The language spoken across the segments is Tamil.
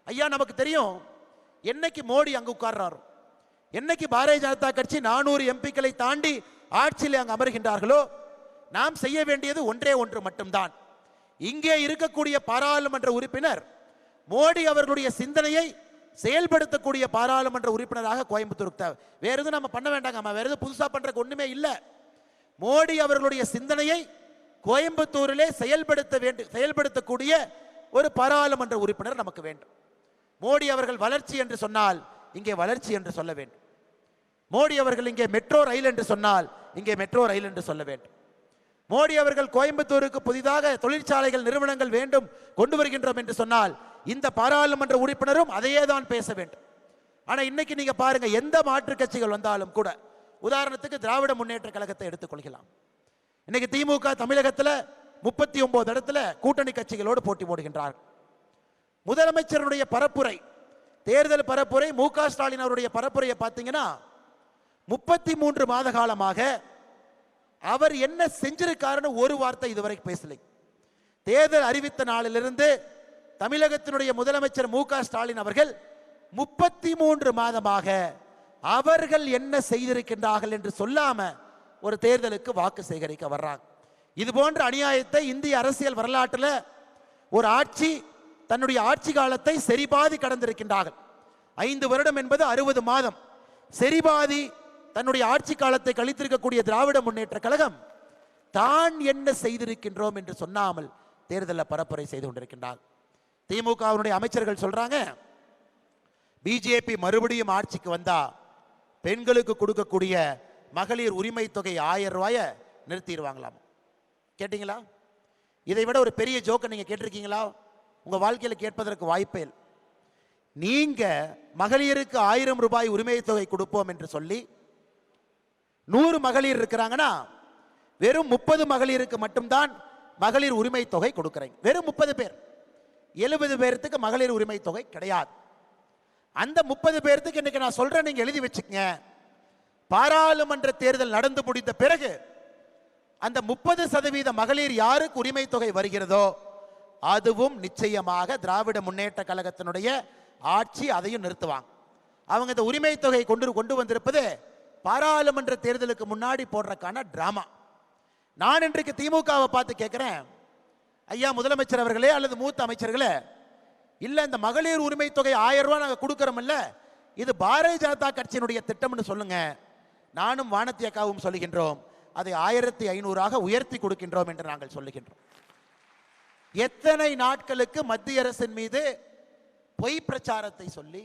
ஐயா நமக்கு தெரியும், என்னைக்கு மோடி அங்கு உட்கார்றாரு, என்னைக்கு பாரதிய ஜனதா கட்சி 400 எம்பிக்களை தாண்டி ஆட்சியில் அங்கு அமர்கின்றார்களோ, நாம் செய்ய வேண்டியது ஒன்றே ஒன்று மட்டும்தான். இங்கே இருக்கக்கூடிய பாராளுமன்ற உறுப்பினர் மோடி அவர்களுடைய சிந்தனையை செயல்படுத்தக்கூடிய பாராளுமன்ற உறுப்பினராக கோயம்புத்தூருக்கு தேவை. வேற எதுவும் நம்ம பண்ண வேண்டாங்க, வேற எதுவும் புதுசா பண்றதுக்கு ஒண்ணுமே இல்லை. மோடி அவர்களுடைய சிந்தனையை கோயம்புத்தூரிலே செயல்படுத்தக்கூடிய ஒரு பாராளுமன்ற உறுப்பினர் நமக்கு வேண்டும். மோடி அவர்கள் வளர்ச்சி என்று சொன்னால் இங்கே வளர்ச்சி என்று சொல்ல வேண்டும். மோடி அவர்கள் இங்கே மெட்ரோ ரயில் என்று சொன்னால் இங்கே மெட்ரோ ரயில் என்று சொல்ல வேண்டும். மோடி அவர்கள் கோயம்புத்தூருக்கு புதிதாக தொழிற்சாலைகள் நிறுவனங்கள் வேண்டும் கொண்டு வருகின்றோம் என்று சொன்னால் இந்த பாராளுமன்ற உறுப்பினரும் அதையே தான் பேச வேண்டும். ஆனா இன்னைக்கு நீங்க பாருங்க, எந்த மாற்று கட்சிகள் வந்தாலும் கூட, உதாரணத்துக்கு திராவிட முன்னேற்ற கழகத்தை எடுத்துக்கொள்கலாம். இன்னைக்கு திமுக தமிழகத்தில் 39 இடத்துல கூட்டணி கட்சிகளோடு போட்டி போடுகின்றார். முதலமைச்சருடைய பரப்புரை, தேர்தல் பரப்புரை, மு.க. ஸ்டாலின் அவருடைய பரப்புரையை பார்த்தீங்கன்னா 33 மாத காலமாக அவர் என்ன செஞ்சிருக்காருன்னு ஒரு வார்த்தை இதுவரைக்கும் பேசலை. தேர்தல் அறிவித்த நாளிலிருந்து தமிழகத்தினுடைய முதலமைச்சர் மு.க. ஸ்டாலின் அவர்கள் 33 மாதமாக அவர்கள் என்ன செய்திருக்கின்றார்கள் என்று சொல்லாம ஒரு தேர்தலுக்கு வாக்கு சேகரிக்க வர்றாங்க. இது போன்ற அநியாயத்தை இந்திய அரசியல் வரலாற்றில் ஒரு ஆட்சி தன்னுடைய ஆட்சி காலத்தை சரிபாதி கடந்திருக்கின்றார்கள். 5 வருடம் என்பது 60 மாதம். சரிபாதி தன்னுடைய ஆட்சி காலத்தை கழித்திருக்கக்கூடிய திராவிட முன்னேற்ற கழகம் தான் என்ன செய்திருக்கின்றோம் என்று சொன்னாமல் தேர்தலில் பரப்புரை செய்து கொண்டிருக்கின்றார். திமுகவினுடைய அமைச்சர்கள் சொல்றாங்க, பிஜேபி மறுபடியும் ஆட்சிக்கு வந்தா பெண்களுக்கு கொடுக்கக்கூடிய மகளிர் உரிமை தொகை 1000 ரூபாயை நிறுத்திடுவாங்களாம். கேட்டீங்களா? இதை விட ஒரு பெரிய ஜோக்கை நீங்க கேட்டிருக்கீங்களா? உங்க வாழ்க்கையில் கேட்பதற்கு வாய்ப்பே இல்லை. நீங்க மகளிருக்கு 1000 ரூபாய் உரிமை தொகை கொடுப்போம் என்று சொல்லி 100 மகளிர் இருக்கிறாங்கன்னா வெறும் 30 மகளிருக்கு மட்டும்தான் மகளிர் உரிமை தொகை கொடுக்கிறீங்க. வெறும் 30 பேர், 70 பேருக்கு மகளிர் உரிமை தொகை கிடையாது. அந்த 30 பேருக்கு இன்னைக்கு நான் சொல்றேன், நீங்க எழுதி வச்சுக்கங்க. பாராளுமன்ற தேர்தல் நடந்து முடிந்த பிறகு அந்த 30% மகளிர் யாருக்கு உரிமை தொகை வருகிறதோ அதுவும் நிச்சயமாக திராவிட முன்னேற்ற கழகத்தினுடைய ஆட்சி அதையும் நிறுத்துவாங்க. அவங்க இந்த உரிமை தொகை கொண்டு வந்திருப்பது பாராளுமன்ற தேர்தலுக்கு முன்னாடி போடுறதுக்கான டிராமா. நான் இன்றைக்கு திமுகவை பார்த்து கேட்கிறேன், ஐயா முதலமைச்சர் அவர்களே அல்லது மூத்த அமைச்சர்களே, இல்ல இந்த மகளிர் உரிமை தொகை 1000 ரூபாய் நாங்கள் கொடுக்கிறோம் இல்ல, இது பாரதிய ஜனதா கட்சியினுடைய திட்டம்னு சொல்லுங்க. நானும் வானதி அக்காவும் சொல்லுகின்றோம், அதை 1500 உயர்த்தி கொடுக்கின்றோம் என்று நாங்கள் சொல்லுகின்றோம். எத்தனை நாட்களுக்கு மத்திய அரசின் மீது பொய் பிரச்சாரத்தை சொல்லி,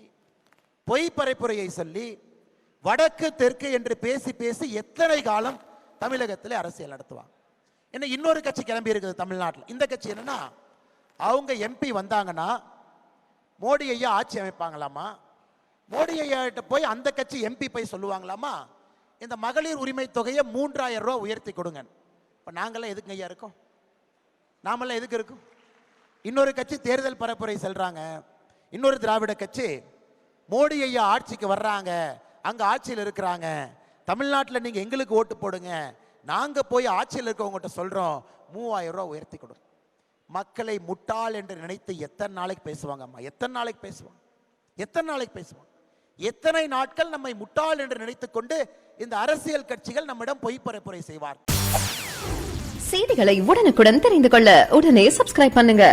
பொய் பரப்புரையை சொல்லி, வடக்கு தெற்கு என்று பேசி பேசி எத்தனை காலம் தமிழகத்தில் அரசியல் நடத்துவாங்க. என்ன இன்னொரு கட்சி கிளம்பி இருக்குது தமிழ்நாட்டில். இந்த கட்சி என்னன்னா, அவங்க எம்பி வந்தாங்கன்னா மோடி ஐயா ஆட்சி அமைப்பாங்களாமா, மோடி ஐயா கிட்ட போய் அந்த கட்சி எம்பி போய் சொல்லுவாங்களாமா, இந்த மகளிர் உரிமை தொகையை 3000 ரூபாய் உயர்த்தி கொடுங்க. இப்போ நாங்களாம் எதுக்கு ஐயா இருக்கோம்? நாமெல்லாம் எதுக்கு இருக்கும்? இன்னொரு கட்சி தேர்தல் பரப்புரை செல்றாங்க. இன்னொரு திராவிட கட்சி மோடி ஐயா ஆட்சிக்கு வர்றாங்க, அங்க ஆட்சியில் இருக்கிறாங்க, தமிழ்நாட்டில் நீங்க எங்களுக்கு ஓட்டு போடுங்க, நாங்க போய் ஆட்சியில் இருக்கவங்ககிட்ட சொல்றோம் 3000 ரூபாய் உயர்த்தி கொடுங்க. மக்களை முட்டாள் என்று நினைத்து எத்தனை நாளைக்கு பேசுவாங்க அம்மா? எத்தனை நாளைக்கு பேசுவாங்க? எத்தனை நாளைக்கு பேசுவாங்க? எத்தனை நாட்கள் நம்மை முட்டாள் என்று நினைத்துக் கொண்டு இந்த அரசியல் கட்சிகள் நம்மிடம் பொய் பரப்புரை செய்வார். செய்திகளை உடனுக்குடன் தெரிந்து கொள்ள உடனே சப்ஸ்கிரைப் பண்ணுங்க.